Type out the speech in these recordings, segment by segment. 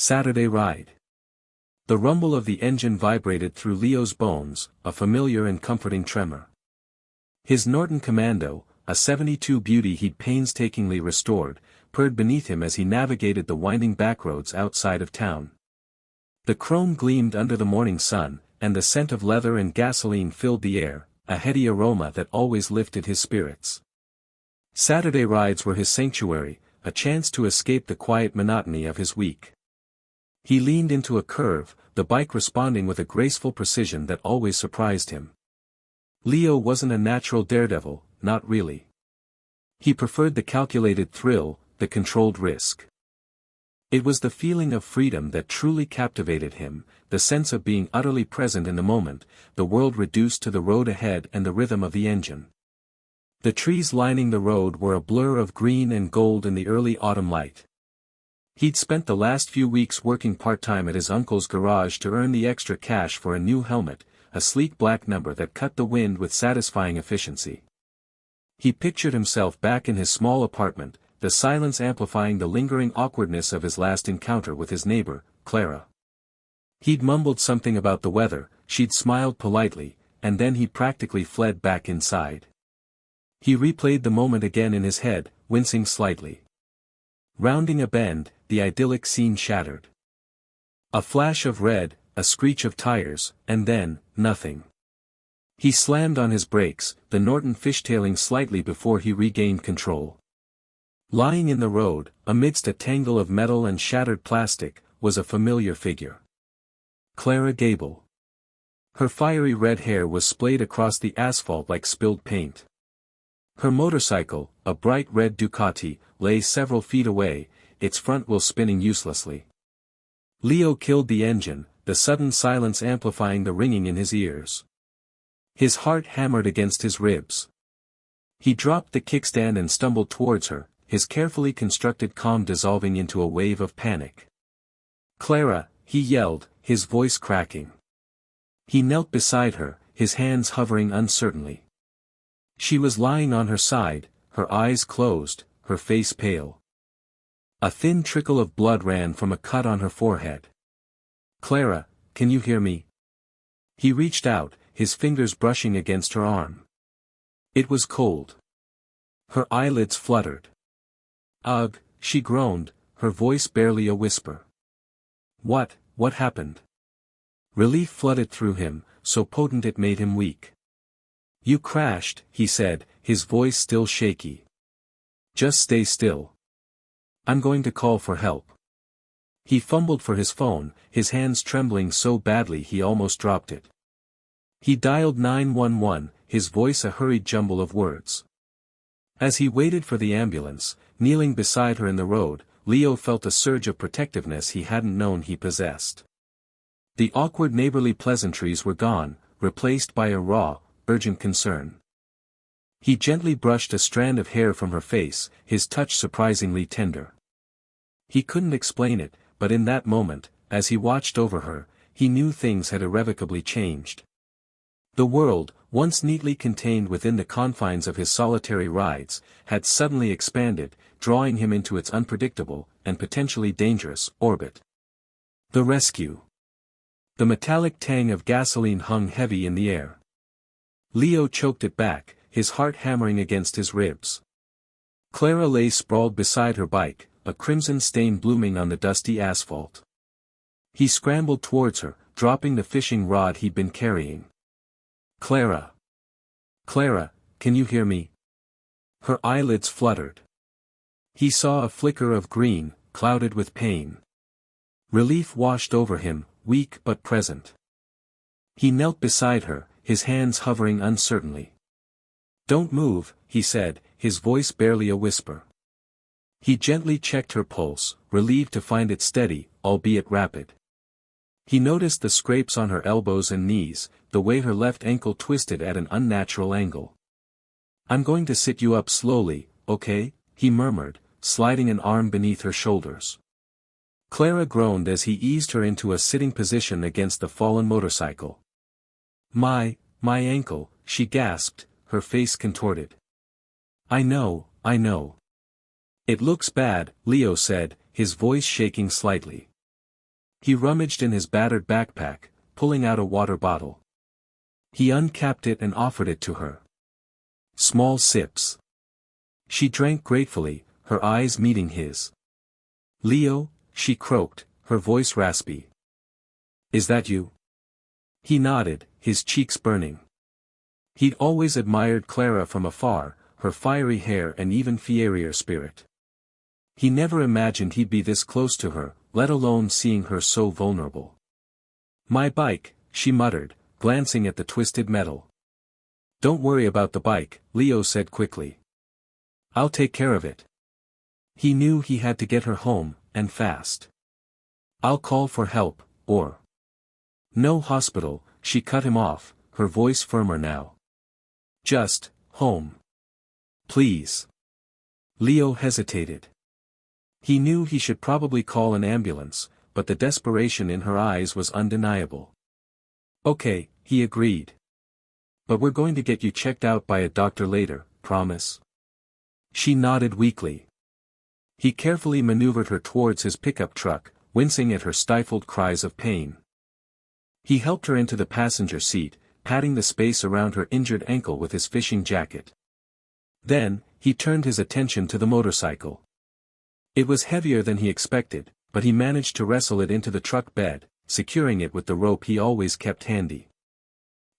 Saturday ride. The rumble of the engine vibrated through Leo's bones, a familiar and comforting tremor. His Norton Commando, a 72 beauty he'd painstakingly restored, purred beneath him as he navigated the winding backroads outside of town. The chrome gleamed under the morning sun, and the scent of leather and gasoline filled the air, a heady aroma that always lifted his spirits. Saturday rides were his sanctuary, a chance to escape the quiet monotony of his week. He leaned into a curve, the bike responding with a graceful precision that always surprised him. Leo wasn't a natural daredevil, not really. He preferred the calculated thrill, the controlled risk. It was the feeling of freedom that truly captivated him, the sense of being utterly present in the moment, the world reduced to the road ahead and the rhythm of the engine. The trees lining the road were a blur of green and gold in the early autumn light. He'd spent the last few weeks working part-time at his uncle's garage to earn the extra cash for a new helmet, a sleek black number that cut the wind with satisfying efficiency. He pictured himself back in his small apartment, the silence amplifying the lingering awkwardness of his last encounter with his neighbor, Clara. He'd mumbled something about the weather, she'd smiled politely, and then he'd practically fled back inside. He replayed the moment again in his head, wincing slightly. Rounding a bend, the idyllic scene shattered. A flash of red, a screech of tires, and then, nothing. He slammed on his brakes, the Norton fishtailing slightly before he regained control. Lying in the road, amidst a tangle of metal and shattered plastic, was a familiar figure. Clara Gable. Her fiery red hair was splayed across the asphalt like spilled paint. Her motorcycle, a bright red Ducati, lay several feet away, its front wheel spinning uselessly. Leo killed the engine, the sudden silence amplifying the ringing in his ears. His heart hammered against his ribs. He dropped the kickstand and stumbled towards her, his carefully constructed calm dissolving into a wave of panic. "Clara," he yelled, his voice cracking. He knelt beside her, his hands hovering uncertainly. She was lying on her side, her eyes closed, her face pale. A thin trickle of blood ran from a cut on her forehead. "Clara, can you hear me?" He reached out, his fingers brushing against her arm. It was cold. Her eyelids fluttered. "Ugh," she groaned, her voice barely a whisper. What happened?" Relief flooded through him, so potent it made him weak. "You crashed," he said, his voice still shaky. "Just stay still. I'm going to call for help." He fumbled for his phone, his hands trembling so badly he almost dropped it. He dialed 911, his voice a hurried jumble of words. As he waited for the ambulance, kneeling beside her in the road, Leo felt a surge of protectiveness he hadn't known he possessed. The awkward neighborly pleasantries were gone, replaced by a raw, urgent concern. He gently brushed a strand of hair from her face, his touch surprisingly tender. He couldn't explain it, but in that moment, as he watched over her, he knew things had irrevocably changed. The world, once neatly contained within the confines of his solitary rides, had suddenly expanded, drawing him into its unpredictable, and potentially dangerous, orbit. The rescue. The metallic tang of gasoline hung heavy in the air. Leo choked it back, his heart hammering against his ribs. Clara lay sprawled beside her bike, a crimson stain blooming on the dusty asphalt. He scrambled towards her, dropping the fishing rod he'd been carrying. "Clara. Clara, can you hear me?" Her eyelids fluttered. He saw a flicker of green, clouded with pain. Relief washed over him, weak but present. He knelt beside her, his hands hovering uncertainly. "Don't move," he said, his voice barely a whisper. He gently checked her pulse, relieved to find it steady, albeit rapid. He noticed the scrapes on her elbows and knees, the way her left ankle twisted at an unnatural angle. "I'm going to sit you up slowly, okay?" he murmured, sliding an arm beneath her shoulders. Clara groaned as he eased her into a sitting position against the fallen motorcycle. My ankle," she gasped, her face contorted. I know. "It looks bad," Leo said, his voice shaking slightly. He rummaged in his battered backpack, pulling out a water bottle. He uncapped it and offered it to her. Small sips. She drank gratefully, her eyes meeting his. "Leo," she croaked, her voice raspy. "Is that you?" He nodded, his cheeks burning. He'd always admired Clara from afar, her fiery hair and even fierier spirit. He never imagined he'd be this close to her, let alone seeing her so vulnerable. "My bike," she muttered, glancing at the twisted metal. "Don't worry about the bike," Leo said quickly. "I'll take care of it." He knew he had to get her home, and fast. "I'll call for help, or—" "No hospital," she cut him off, her voice firmer now. "Just, home. Please." Leo hesitated. He knew he should probably call an ambulance, but the desperation in her eyes was undeniable. "Okay," he agreed. "But we're going to get you checked out by a doctor later, promise?" She nodded weakly. He carefully maneuvered her towards his pickup truck, wincing at her stifled cries of pain. He helped her into the passenger seat, patting the space around her injured ankle with his fishing jacket. Then, he turned his attention to the motorcycle. It was heavier than he expected, but he managed to wrestle it into the truck bed, securing it with the rope he always kept handy.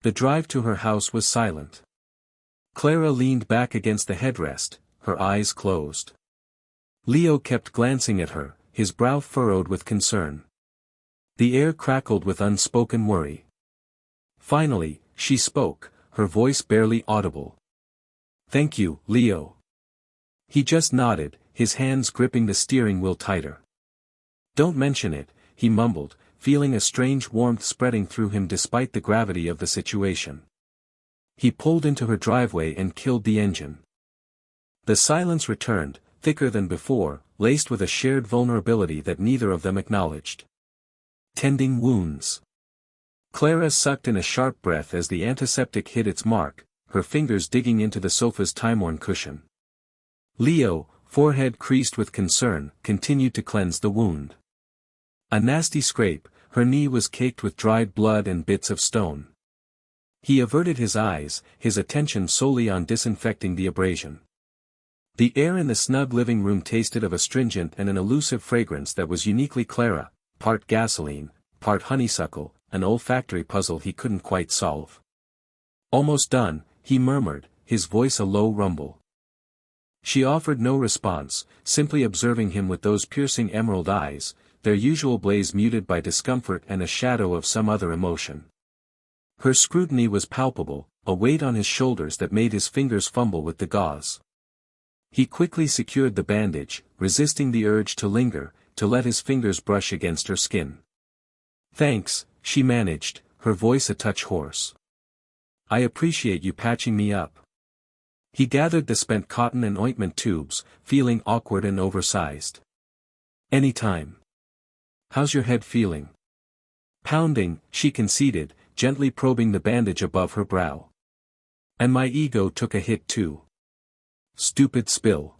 The drive to her house was silent. Clara leaned back against the headrest, her eyes closed. Leo kept glancing at her, his brow furrowed with concern. The air crackled with unspoken worry. Finally, she spoke, her voice barely audible. "Thank you, Leo." He just nodded, his hands gripping the steering wheel tighter. "Don't mention it," he mumbled, feeling a strange warmth spreading through him despite the gravity of the situation. He pulled into her driveway and killed the engine. The silence returned, thicker than before, laced with a shared vulnerability that neither of them acknowledged. Tending wounds. Clara sucked in a sharp breath as the antiseptic hit its mark, her fingers digging into the sofa's time-worn cushion. Leo, forehead creased with concern, continued to cleanse the wound. A nasty scrape, her knee was caked with dried blood and bits of stone. He averted his eyes, his attention solely on disinfecting the abrasion. The air in the snug living room tasted of astringent and an elusive fragrance that was uniquely Clara, part gasoline, part honeysuckle, an olfactory puzzle he couldn't quite solve. "Almost done," he murmured, his voice a low rumble. She offered no response, simply observing him with those piercing emerald eyes, their usual blaze muted by discomfort and a shadow of some other emotion. Her scrutiny was palpable, a weight on his shoulders that made his fingers fumble with the gauze. He quickly secured the bandage, resisting the urge to linger, to let his fingers brush against her skin. "Thanks," she managed, her voice a touch hoarse. "I appreciate you patching me up." He gathered the spent cotton and ointment tubes, feeling awkward and oversized. "Anytime. How's your head feeling?" "Pounding," she conceded, gently probing the bandage above her brow. "And my ego took a hit too." "Stupid spill."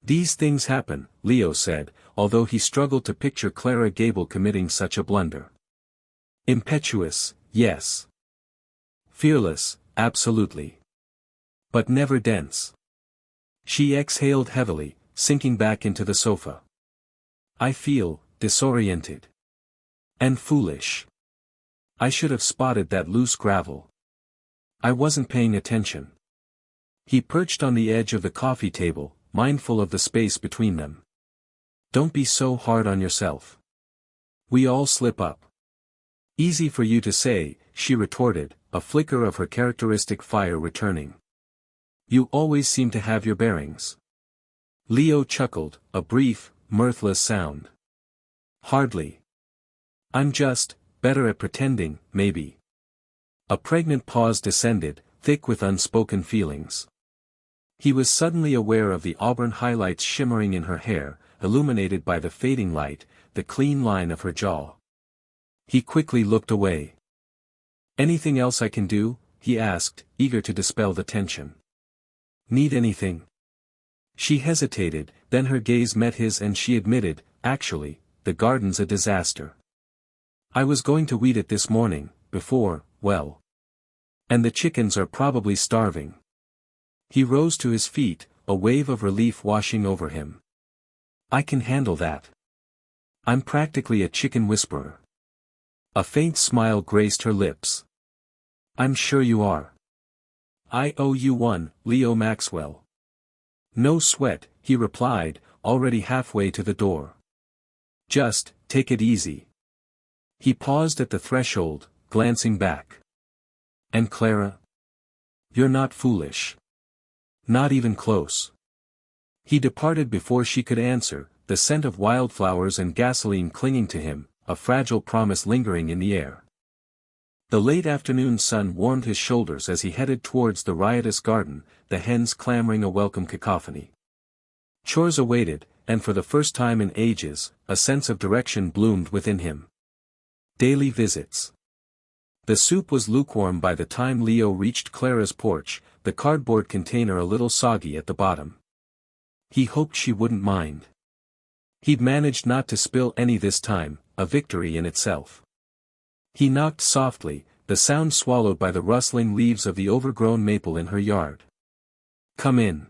"These things happen," Leo said, although he struggled to picture Clara Gable committing such a blunder. Impetuous, yes. Fearless, absolutely. But never dense. She exhaled heavily, sinking back into the sofa. "I feel disoriented. And foolish. I should have spotted that loose gravel. I wasn't paying attention." He perched on the edge of the coffee table, mindful of the space between them. "Don't be so hard on yourself. We all slip up." "Easy for you to say," she retorted, a flicker of her characteristic fire returning. "You always seem to have your bearings." Leo chuckled, a brief, mirthless sound. "Hardly. I'm just better at pretending, maybe." A pregnant pause descended, thick with unspoken feelings. He was suddenly aware of the auburn highlights shimmering in her hair, illuminated by the fading light, the clean line of her jaw. He quickly looked away. "Anything else I can do?" he asked, eager to dispel the tension. "Need anything?" She hesitated, then her gaze met his and she admitted, "Actually, the garden's a disaster." I was going to weed it this morning, before, well. And the chickens are probably starving. He rose to his feet, a wave of relief washing over him. I can handle that. I'm practically a chicken whisperer. A faint smile graced her lips. I'm sure you are. I owe you one, Leo Maxwell. No sweat, he replied, already halfway to the door. Just, take it easy. He paused at the threshold, glancing back. And Clara? You're not foolish. Not even close. He departed before she could answer, the scent of wildflowers and gasoline clinging to him, a fragile promise lingering in the air. The late afternoon sun warmed his shoulders as he headed towards the riotous garden, the hens clamoring a welcome cacophony. Chores awaited, and for the first time in ages, a sense of direction bloomed within him. Daily visits. The soup was lukewarm by the time Leo reached Clara's porch, the cardboard container a little soggy at the bottom. He hoped she wouldn't mind. He'd managed not to spill any this time, a victory in itself. He knocked softly, the sound swallowed by the rustling leaves of the overgrown maple in her yard. Come in.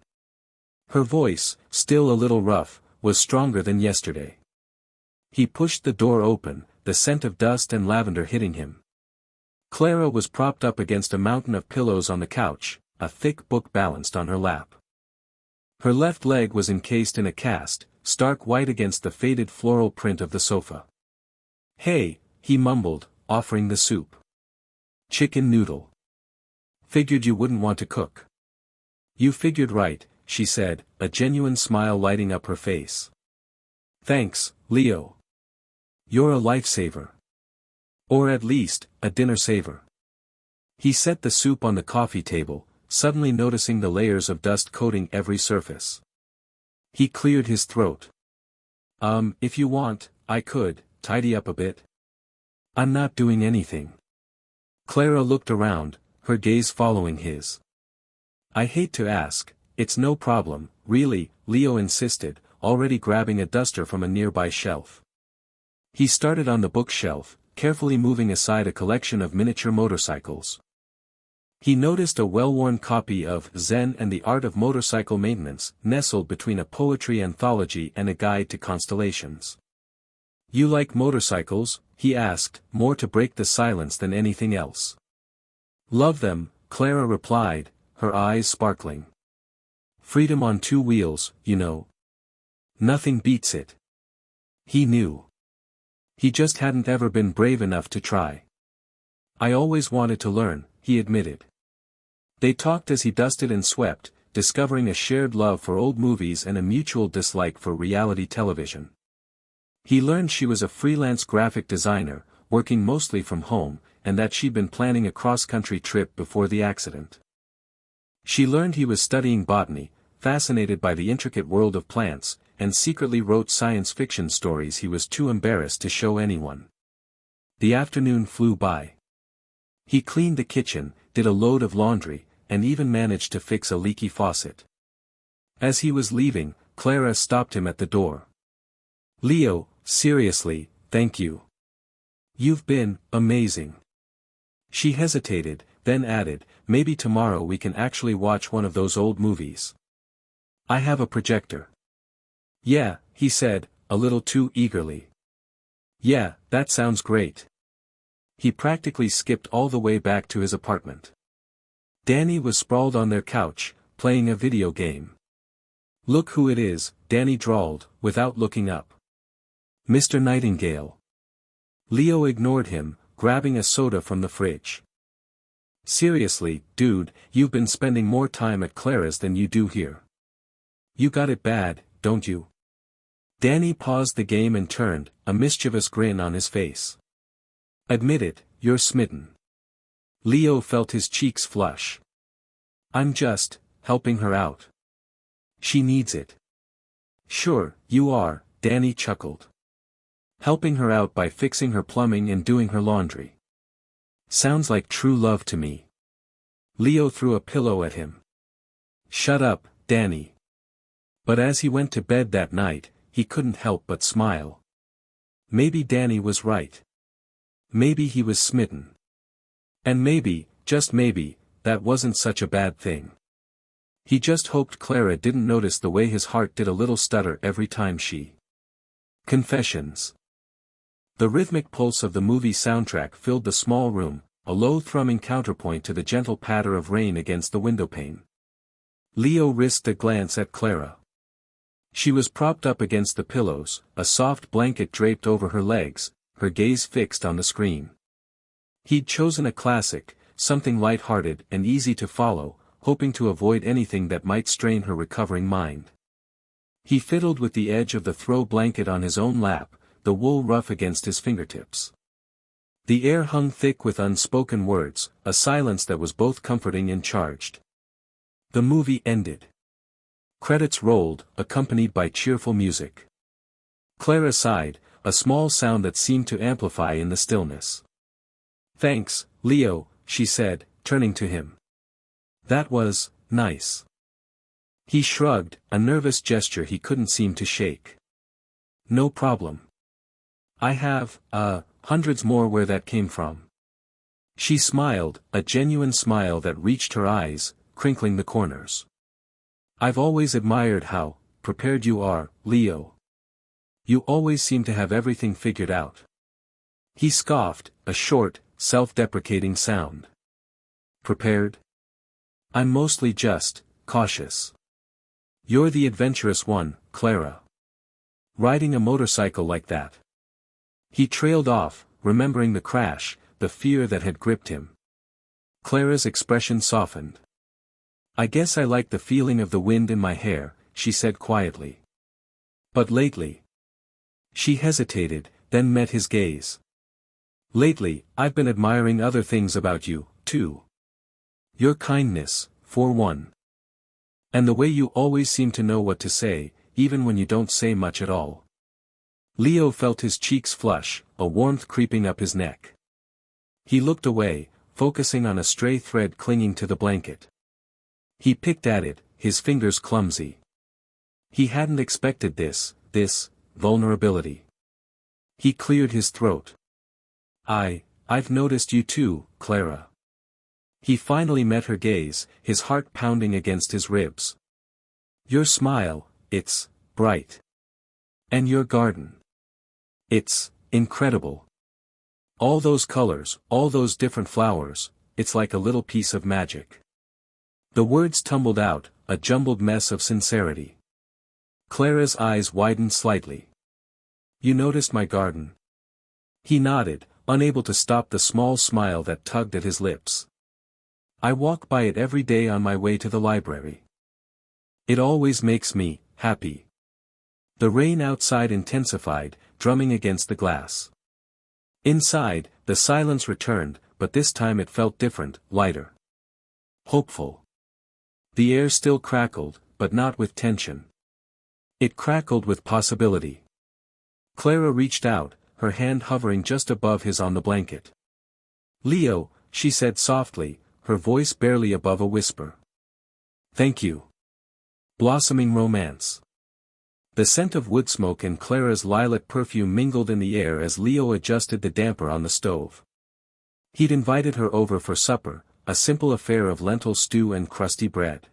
Her voice, still a little rough, was stronger than yesterday. He pushed the door open, the scent of dust and lavender hitting him. Clara was propped up against a mountain of pillows on the couch, a thick book balanced on her lap. Her left leg was encased in a cast, stark white against the faded floral print of the sofa. Hey, he mumbled, offering the soup. Chicken noodle. Figured you wouldn't want to cook. You figured right, she said, a genuine smile lighting up her face. Thanks, Leo. You're a lifesaver. Or at least, a dinner saver. He set the soup on the coffee table, suddenly noticing the layers of dust coating every surface. He cleared his throat. If you want, I could, tidy up a bit. I'm not doing anything. Clara looked around, her gaze following his. I hate to ask, it's no problem, really, Leo insisted, already grabbing a duster from a nearby shelf. He started on the bookshelf, carefully moving aside a collection of miniature motorcycles. He noticed a well-worn copy of Zen and the Art of Motorcycle Maintenance, nestled between a poetry anthology and a guide to constellations. You like motorcycles? He asked, more to break the silence than anything else. Love them, Clara replied, her eyes sparkling. Freedom on two wheels, you know. Nothing beats it. He knew. He just hadn't ever been brave enough to try. I always wanted to learn, he admitted. They talked as he dusted and swept, discovering a shared love for old movies and a mutual dislike for reality television. He learned she was a freelance graphic designer, working mostly from home, and that she'd been planning a cross-country trip before the accident. She learned he was studying botany, fascinated by the intricate world of plants, and secretly wrote science fiction stories he was too embarrassed to show anyone. The afternoon flew by. He cleaned the kitchen, did a load of laundry, and even managed to fix a leaky faucet. As he was leaving, Clara stopped him at the door. Leo, seriously, thank you. You've been amazing. She hesitated, then added, maybe tomorrow we can actually watch one of those old movies. I have a projector. Yeah, he said, a little too eagerly. Yeah, that sounds great. He practically skipped all the way back to his apartment. Danny was sprawled on their couch, playing a video game. Look who it is, Danny drawled, without looking up. Mr. Nightingale. Leo ignored him, grabbing a soda from the fridge. Seriously, dude, you've been spending more time at Clara's than you do here. You got it bad, don't you? Danny paused the game and turned, a mischievous grin on his face. Admit it, you're smitten. Leo felt his cheeks flush. I'm just helping her out. She needs it. Sure, you are, Danny chuckled. Helping her out by fixing her plumbing and doing her laundry. Sounds like true love to me. Leo threw a pillow at him. Shut up, Danny. But as he went to bed that night, he couldn't help but smile. Maybe Danny was right. Maybe he was smitten. And maybe, just maybe, that wasn't such a bad thing. He just hoped Clara didn't notice the way his heart did a little stutter every time she. Confessions. The rhythmic pulse of the movie soundtrack filled the small room, a low thrumming counterpoint to the gentle patter of rain against the windowpane. Leo risked a glance at Clara. She was propped up against the pillows, a soft blanket draped over her legs, her gaze fixed on the screen. He'd chosen a classic, something light-hearted and easy to follow, hoping to avoid anything that might strain her recovering mind. He fiddled with the edge of the throw blanket on his own lap, the wool rough against his fingertips. The air hung thick with unspoken words, a silence that was both comforting and charged. The movie ended. Credits rolled, accompanied by cheerful music. Clara sighed, a small sound that seemed to amplify in the stillness. "Thanks, Leo," she said, turning to him. "That was nice." He shrugged, a nervous gesture he couldn't seem to shake. "No problem. I have, hundreds more where that came from." She smiled, a genuine smile that reached her eyes, crinkling the corners. "I've always admired how prepared you are, Leo. You always seem to have everything figured out." He scoffed, a short, self-deprecating sound. "Prepared? I'm mostly just cautious. You're the adventurous one, Clara. Riding a motorcycle like that." He trailed off, remembering the crash, the fear that had gripped him. Clara's expression softened. "I guess I like the feeling of the wind in my hair," she said quietly. "But lately." She hesitated, then met his gaze. "Lately, I've been admiring other things about you, too. Your kindness, for one. And the way you always seem to know what to say, even when you don't say much at all." Leo felt his cheeks flush, a warmth creeping up his neck. He looked away, focusing on a stray thread clinging to the blanket. He picked at it, his fingers clumsy. He hadn't expected this vulnerability. He cleared his throat. I've noticed you too, Clara." He finally met her gaze, his heart pounding against his ribs. "Your smile, it's bright. And your garden. It's incredible. All those colors, all those different flowers, it's like a little piece of magic." The words tumbled out, a jumbled mess of sincerity. Clara's eyes widened slightly. "You noticed my garden?" He nodded, unable to stop the small smile that tugged at his lips. "I walk by it every day on my way to the library. It always makes me happy." The rain outside intensified, drumming against the glass. Inside, the silence returned, but this time it felt different, lighter. Hopeful. The air still crackled, but not with tension. It crackled with possibility. Clara reached out, her hand hovering just above his on the blanket. "Leo," she said softly, her voice barely above a whisper. "Thank you." Blossoming romance. The scent of woodsmoke and Clara's lilac perfume mingled in the air as Leo adjusted the damper on the stove. He'd invited her over for supper, a simple affair of lentil stew and crusty bread.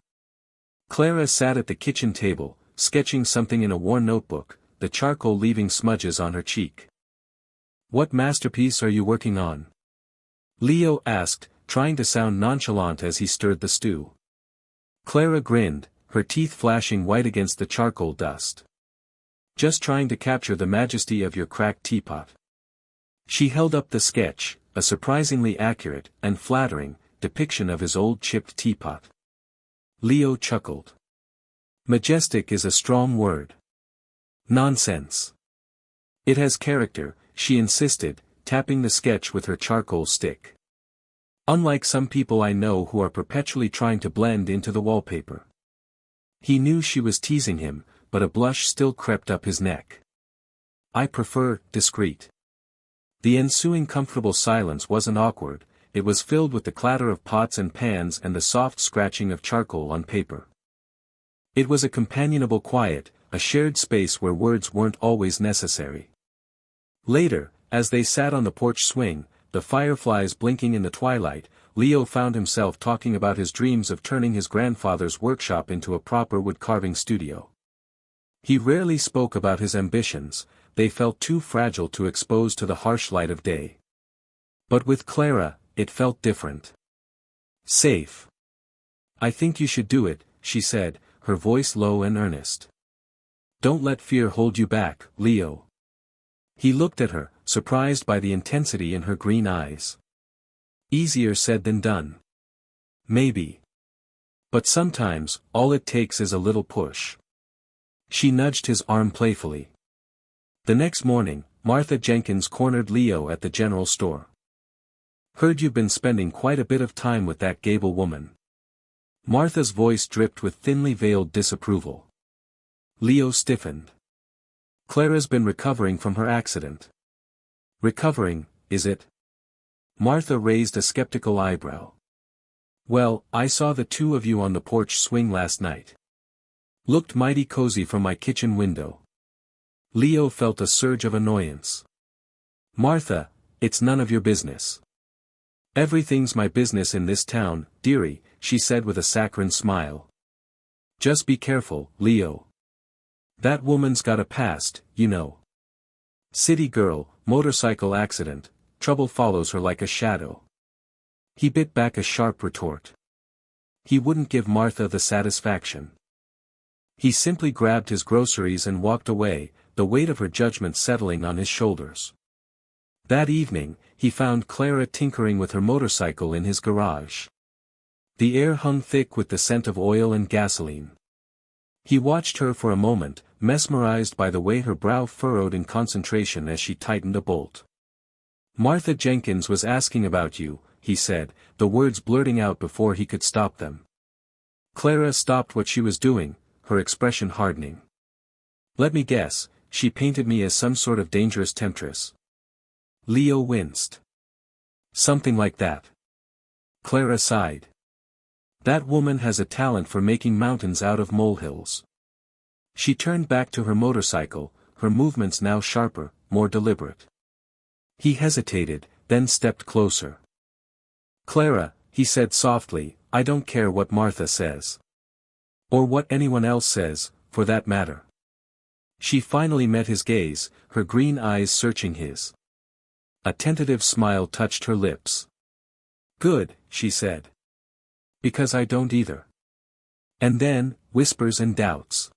Clara sat at the kitchen table, sketching something in a worn notebook, the charcoal leaving smudges on her cheek. "What masterpiece are you working on?" Leo asked, trying to sound nonchalant as he stirred the stew. Clara grinned, her teeth flashing white against the charcoal dust. "Just trying to capture the majesty of your cracked teapot." She held up the sketch, a surprisingly accurate, and flattering, depiction of his old chipped teapot. Leo chuckled. "Majestic is a strong word." "Nonsense. It has character," she insisted, tapping the sketch with her charcoal stick. "Unlike some people I know who are perpetually trying to blend into the wallpaper." He knew she was teasing him, but a blush still crept up his neck. "I prefer discreet." The ensuing comfortable silence wasn't awkward, it was filled with the clatter of pots and pans and the soft scratching of charcoal on paper. It was a companionable quiet, a shared space where words weren't always necessary. Later, As they sat on the porch swing, the fireflies blinking in the twilight, Leo found himself talking about his dreams of turning his grandfather's workshop into a proper wood-carving studio. He rarely spoke about his ambitions, they felt too fragile to expose to the harsh light of day. But with Clara, it felt different. Safe. "I think you should do it," she said, her voice low and earnest. "Don't let fear hold you back, Leo." He looked at her, surprised by the intensity in her green eyes. "Easier said than done. Maybe. But sometimes, all it takes is a little push." She nudged his arm playfully. The next morning, Martha Jenkins cornered Leo at the general store. "Heard you've been spending quite a bit of time with that Gable woman." Martha's voice dripped with thinly veiled disapproval. Leo stiffened. "Clara's been recovering from her accident." "Recovering, is it?" Martha raised a skeptical eyebrow. "Well, I saw the two of you on the porch swing last night. Looked mighty cozy from my kitchen window." Leo felt a surge of annoyance. "Martha, it's none of your business." "Everything's my business in this town, dearie," she said with a saccharine smile. "Just be careful, Leo. That woman's got a past, you know. City girl, motorcycle accident, trouble follows her like a shadow." He bit back a sharp retort. He wouldn't give Martha the satisfaction. He simply grabbed his groceries and walked away, the weight of her judgment settling on his shoulders. That evening, he found Clara tinkering with her motorcycle in his garage. The air hung thick with the scent of oil and gasoline. He watched her for a moment, mesmerized by the way her brow furrowed in concentration as she tightened a bolt. "Martha Jenkins was asking about you," he said, the words blurting out before he could stop them. Clara stopped what she was doing, her expression hardening. "Let me guess, she painted me as some sort of dangerous temptress." Leo winced. "Something like that." Clara sighed. "That woman has a talent for making mountains out of molehills." She turned back to her motorcycle, her movements now sharper, more deliberate. He hesitated, then stepped closer. "Clara," he said softly, "I don't care what Martha says. Or what anyone else says, for that matter." She finally met his gaze, her green eyes searching his. A tentative smile touched her lips. "Good," she said. "Because I don't either." And then, whispers and doubts.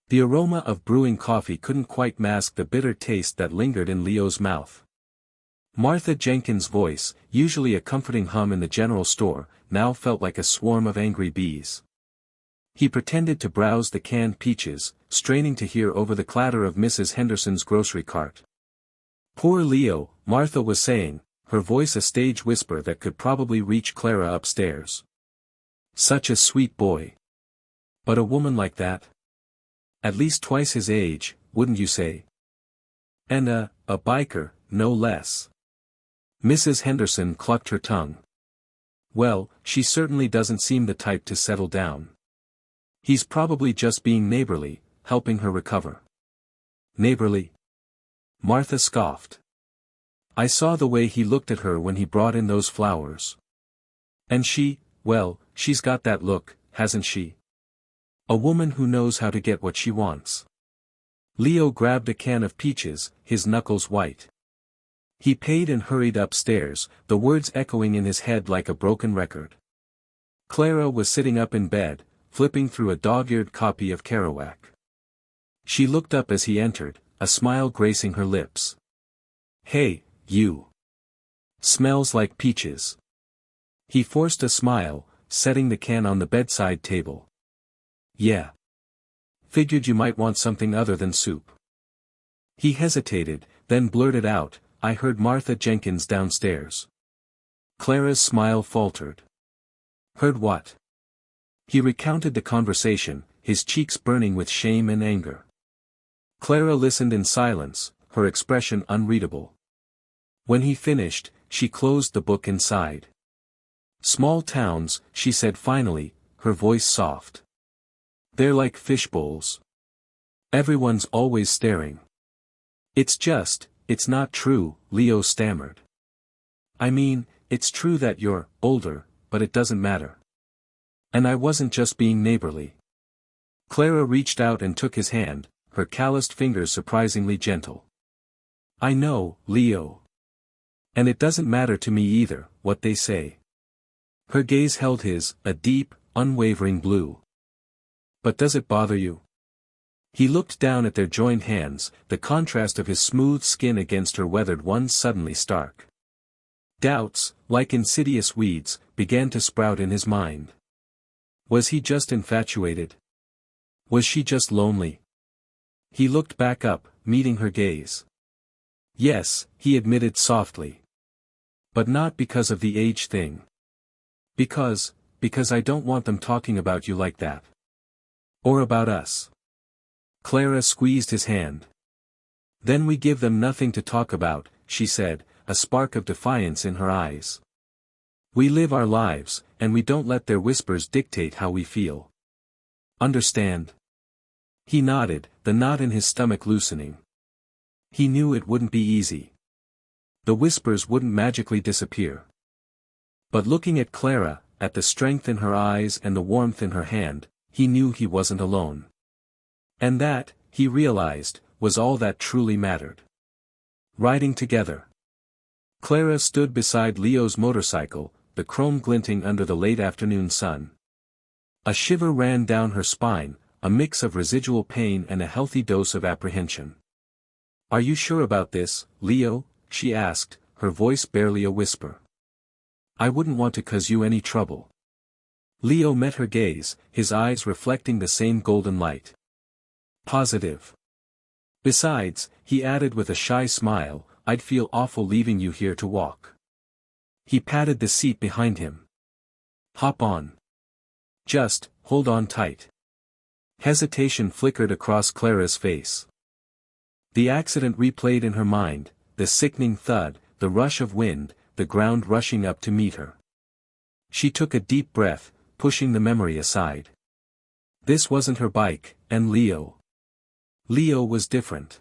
The aroma of brewing coffee couldn't quite mask the bitter taste that lingered in Leo's mouth. Martha Jenkins' voice, usually a comforting hum in the general store, now felt like a swarm of angry bees. He pretended to browse the canned peaches, straining to hear over the clatter of Mrs. Henderson's grocery cart. "Poor Leo," Martha was saying, her voice a stage whisper that could probably reach Clara upstairs. "Such a sweet boy. But a woman like that? At least twice his age, wouldn't you say? And a biker, no less." Mrs. Henderson clucked her tongue. "Well, she certainly doesn't seem the type to settle down. He's probably just being neighborly, helping her recover." "Neighborly?" Martha scoffed. "I saw the way he looked at her when he brought in those flowers. And she, well, she's got that look, hasn't she? A woman who knows how to get what she wants." Leo grabbed a can of peaches, his knuckles white. He paid and hurried upstairs, the words echoing in his head like a broken record. Clara was sitting up in bed, flipping through a dog-eared copy of Kerouac. She looked up as he entered, a smile gracing her lips. "Hey, you. Smells like peaches." He forced a smile, setting the can on the bedside table. "Yeah. Figured you might want something other than soup." He hesitated, then blurted out, "I heard Martha Jenkins downstairs." Clara's smile faltered. "Heard what?" He recounted the conversation, his cheeks burning with shame and anger. Clara listened in silence, her expression unreadable. When he finished, she closed the book and sighed. "Small towns," she said finally, her voice soft. "They're like fishbowls. Everyone's always staring. It's just, "It's not true," Leo stammered. "I mean, it's true that you're older, but it doesn't matter. And I wasn't just being neighborly." Clara reached out and took his hand, her calloused fingers surprisingly gentle. "I know, Leo. And it doesn't matter to me either, what they say." Her gaze held his, a deep, unwavering blue. "But does it bother you?" He looked down at their joined hands, the contrast of his smooth skin against her weathered ones suddenly stark. Doubts, like insidious weeds, began to sprout in his mind. Was he just infatuated? Was she just lonely? He looked back up, meeting her gaze. "Yes," he admitted softly. "But not because of the age thing. Because I don't want them talking about you like that. Or about us." Clara squeezed his hand. "Then we give them nothing to talk about," she said, a spark of defiance in her eyes. "We live our lives, and we don't let their whispers dictate how we feel. Understand?" He nodded, the knot in his stomach loosening. He knew it wouldn't be easy. The whispers wouldn't magically disappear. But looking at Clara, at the strength in her eyes and the warmth in her hand, he knew he wasn't alone. And that, he realized, was all that truly mattered. Riding together. Clara stood beside Leo's motorcycle, the chrome glinting under the late afternoon sun. A shiver ran down her spine, a mix of residual pain and a healthy dose of apprehension. "Are you sure about this, Leo?" she asked, her voice barely a whisper. "I wouldn't want to cause you any trouble." Leo met her gaze, his eyes reflecting the same golden light. "Positive. Besides," he added with a shy smile, "I'd feel awful leaving you here to walk." He patted the seat behind him. "Hop on. Just, hold on tight." Hesitation flickered across Clara's face. The accident replayed in her mind, the sickening thud, the rush of wind, the ground rushing up to meet her. She took a deep breath, pushing the memory aside. This wasn't her bike, and Leo. Leo was different.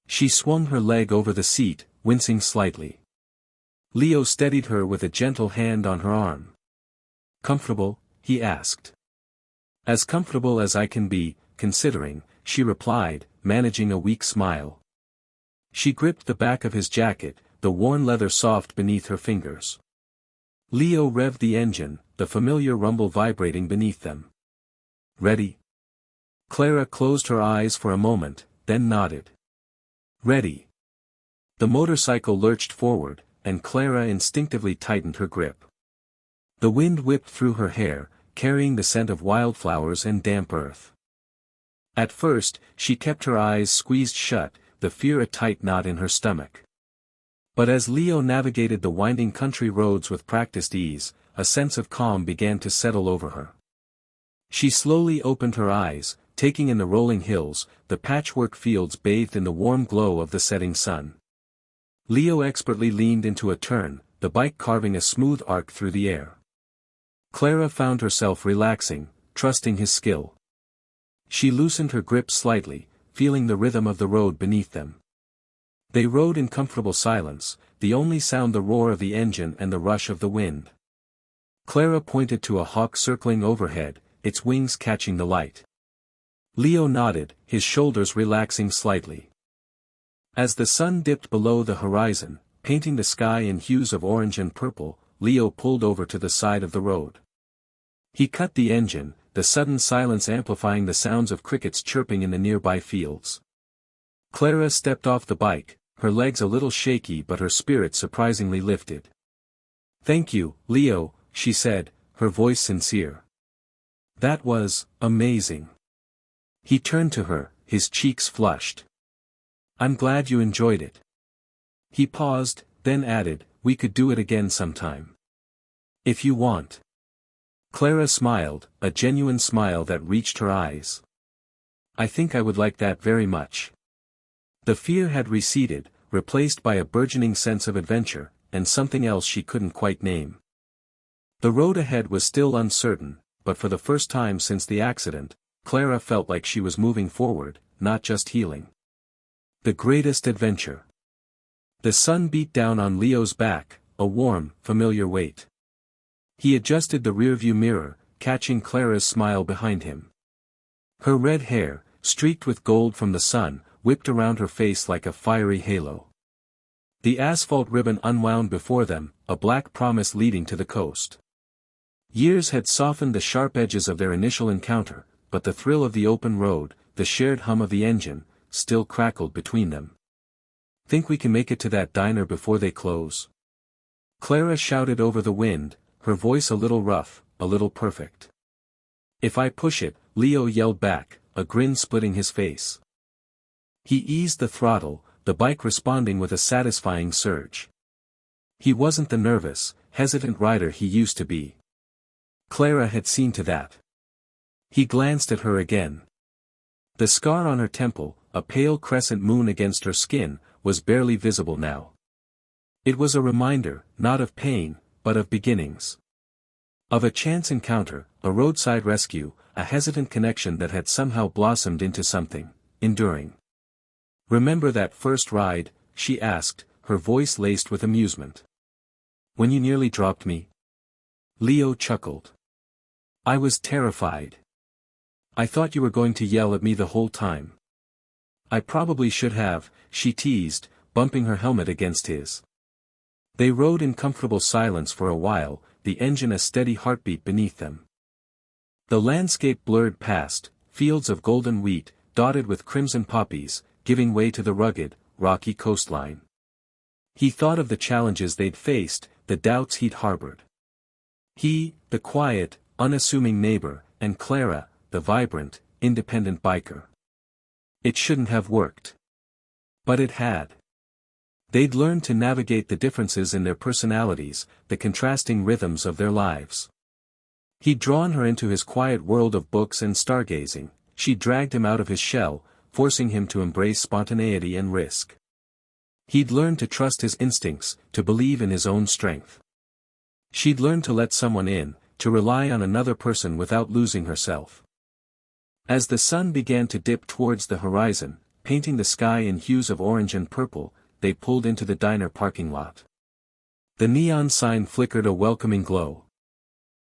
She swung her leg over the seat, wincing slightly. Leo steadied her with a gentle hand on her arm. "Comfortable?" he asked. "As comfortable as I can be, considering," she replied, managing a weak smile. She gripped the back of his jacket, the worn leather soft beneath her fingers. Leo revved the engine, the familiar rumble vibrating beneath them. "Ready?" Clara closed her eyes for a moment, then nodded. "Ready." The motorcycle lurched forward, and Clara instinctively tightened her grip. The wind whipped through her hair, carrying the scent of wildflowers and damp earth. At first, she kept her eyes squeezed shut, the fear a tight knot in her stomach. But as Leo navigated the winding country roads with practiced ease, a sense of calm began to settle over her. She slowly opened her eyes, taking in the rolling hills, the patchwork fields bathed in the warm glow of the setting sun. Leo expertly leaned into a turn, the bike carving a smooth arc through the air. Clara found herself relaxing, trusting his skill. She loosened her grip slightly, feeling the rhythm of the road beneath them. They rode in comfortable silence, the only sound the roar of the engine and the rush of the wind. Clara pointed to a hawk circling overhead, its wings catching the light. Leo nodded, his shoulders relaxing slightly. As the sun dipped below the horizon, painting the sky in hues of orange and purple, Leo pulled over to the side of the road. He cut the engine, the sudden silence amplifying the sounds of crickets chirping in the nearby fields. Clara stepped off the bike, her legs a little shaky but her spirit surprisingly lifted. "Thank you, Leo," she said, her voice sincere. "That was amazing." He turned to her, his cheeks flushed. "I'm glad you enjoyed it." He paused, then added, "We could do it again sometime. If you want." Clara smiled, a genuine smile that reached her eyes. "I think I would like that very much." The fear had receded, replaced by a burgeoning sense of adventure, and something else she couldn't quite name. The road ahead was still uncertain, but for the first time since the accident, Clara felt like she was moving forward, not just healing. The greatest adventure. The sun beat down on Leo's back, a warm, familiar weight. He adjusted the rearview mirror, catching Clara's smile behind him. Her red hair, streaked with gold from the sun, whipped around her face like a fiery halo. The asphalt ribbon unwound before them, a black promise leading to the coast. Years had softened the sharp edges of their initial encounter, but the thrill of the open road, the shared hum of the engine, still crackled between them. "Think we can make it to that diner before they close?" Clara shouted over the wind, her voice a little rough, a little perfect. "If I push it," Leo yelled back, a grin splitting his face. He eased the throttle, the bike responding with a satisfying surge. He wasn't the nervous, hesitant rider he used to be. Clara had seen to that. He glanced at her again. The scar on her temple, a pale crescent moon against her skin, was barely visible now. It was a reminder, not of pain, but of beginnings. Of a chance encounter, a roadside rescue, a hesitant connection that had somehow blossomed into something enduring. "Remember that first ride?" she asked, her voice laced with amusement. "When you nearly dropped me?" Leo chuckled. "I was terrified. I thought you were going to yell at me the whole time." "I probably should have," she teased, bumping her helmet against his. They rode in comfortable silence for a while, the engine a steady heartbeat beneath them. The landscape blurred past, fields of golden wheat, dotted with crimson poppies, giving way to the rugged, rocky coastline. He thought of the challenges they'd faced, the doubts he'd harbored. He, the quiet, unassuming neighbor, and Clara, the vibrant, independent biker. It shouldn't have worked. But it had. They'd learned to navigate the differences in their personalities, the contrasting rhythms of their lives. He'd drawn her into his quiet world of books and stargazing, she dragged him out of his shell, forcing him to embrace spontaneity and risk. He'd learned to trust his instincts, to believe in his own strength. She'd learned to let someone in, to rely on another person without losing herself. As the sun began to dip towards the horizon, painting the sky in hues of orange and purple, they pulled into the diner parking lot. The neon sign flickered a welcoming glow.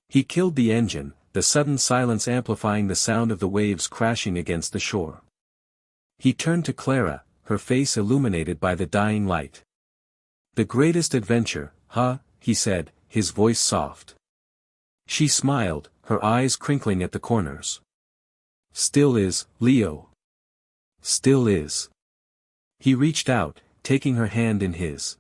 He killed the engine, the sudden silence amplifying the sound of the waves crashing against the shore. He turned to Clara, her face illuminated by the dying light. "The greatest adventure, huh?" he said, his voice soft. She smiled, her eyes crinkling at the corners. "Still is, Leo. Still is." He reached out, taking her hand in his.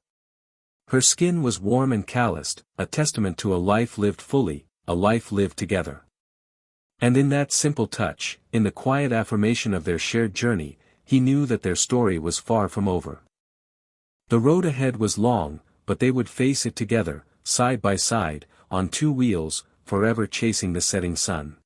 Her skin was warm and calloused, a testament to a life lived fully, a life lived together. And in that simple touch, in the quiet affirmation of their shared journey, he knew that their story was far from over. The road ahead was long, but they would face it together, side by side, on two wheels, forever chasing the setting sun.